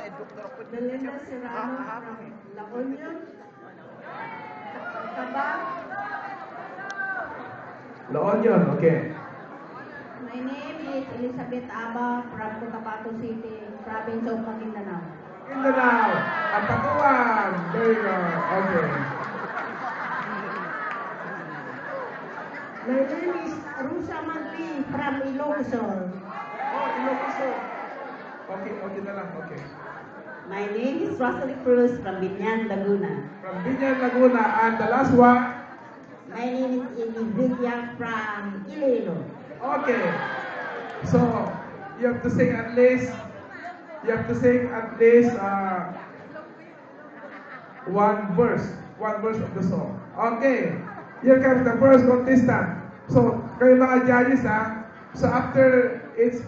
Belinda Serrano from La Union. Tabang. La Union, okay. My name is Elizabeth Aba from Cotabato City, province of Maguindanao. Mindanao, Apatuan. There you go. Okay. My name is Rusa Manli from Ilocos. Oh, Ilocos. Okay, okay na lang. Okay. My name is Rosalie Cruz from Binyan, Laguna. From Binyan, Laguna. And the last one? My name is Elizabeth from Iloilo. Okay. So, you have to sing at least one verse of the song. Okay. Here comes the first contestant. So, kayo mga judges ha. So, after it's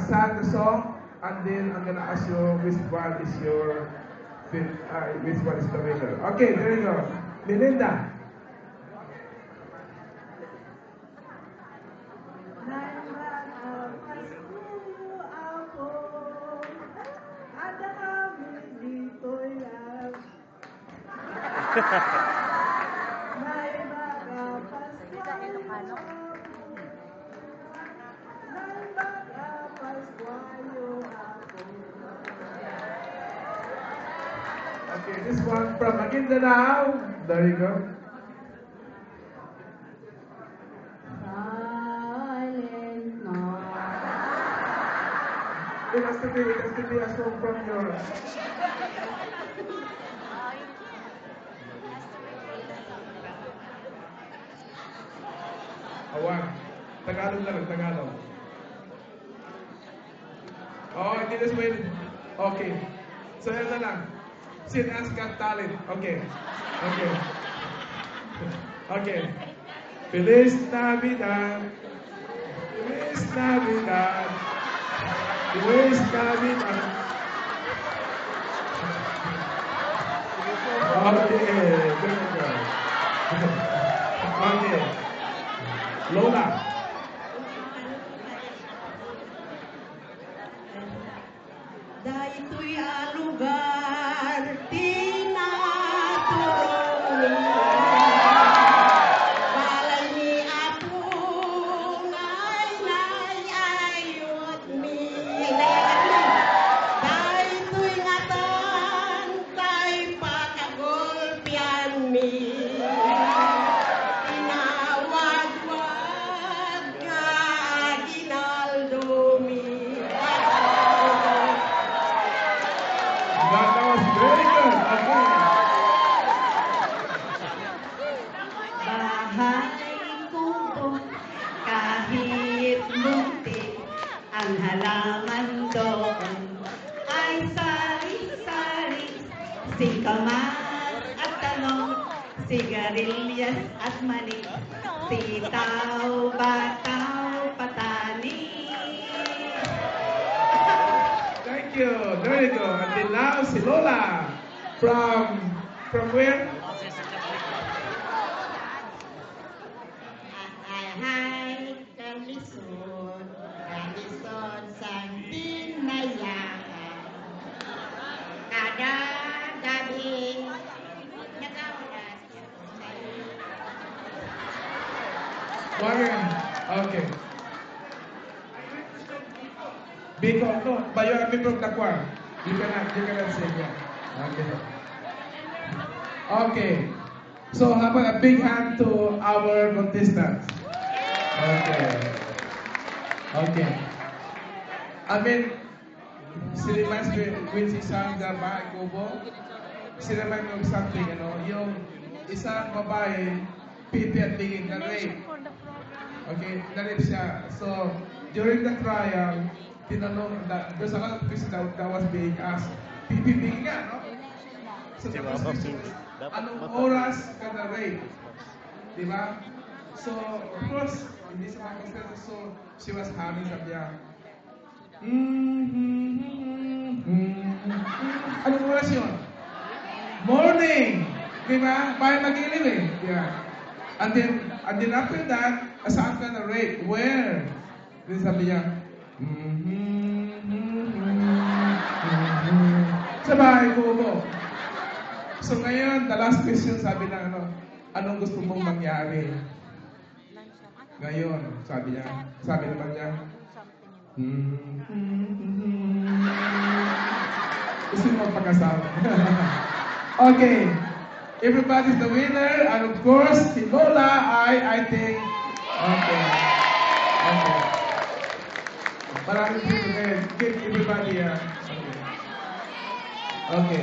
sang the song, and then I'm gonna ask you which one is the winner. Okay, there you go. Melinda. Okay, this one from Maguindanao. There you go. Silent night. It has to be a song from your. Awan. Tagalog na lang, Tagalog. Oh, hindi na pwede. Okay. So, yan na lang. Sin's Got Talent. Okay. Okay. Okay. Feliz Navidad. Feliz Navidad. Feliz Navidad. Okay. Good girl. Okay. Lola. Dahito'y lugar tinatulong balay ni Apong ayot mi dahito'y ngatan tay pakagolpian mi tinawag-wag nga Aguinaldo mi. That was very good. Okay. Bahay kubo, kahit munti, ang halaman doon ay sari-sari, singkamas at talong, sigarilyas at mani, sitaw, bataw, patani. Thank you. There you go. And then now, si Lola. From where? Ahay, kalisod sang dinayakan. Kada gabi, nakawalas sa'yo. Okay. Because no, but you are a member of the choir. You cannot sing. Yeah. Okay. So how about a big hand to our contestants? Okay. I mean, she reminds me when she sang the Bahay Kubo. She reminds me of something, you know. Yung isang babae, pipi at tingin na rape. Okay, na-rape siya. So, during the trial, tinanong, there's a lot of questions that was being asked. Pipi nga, no? So, the first question is, anong oras ka na-rape? Diba? So, of course, hindi siya makasal. So, she was having sabi niya, anong oras yun? Morning! Diba? Para mag-iliw eh. Yeah. And then after that, saan ka na-rape? Where? Then sabi niya, Sa bahay kubo. So ngayon, the last question, sabi na anong gusto mong mangyari? Ngayon, sabi naman niya, gusto mo magpakasama. Okay. Everybody's the winner. And of course, si Lola, I think, okay. Maraming people there. Give everybody a, okay.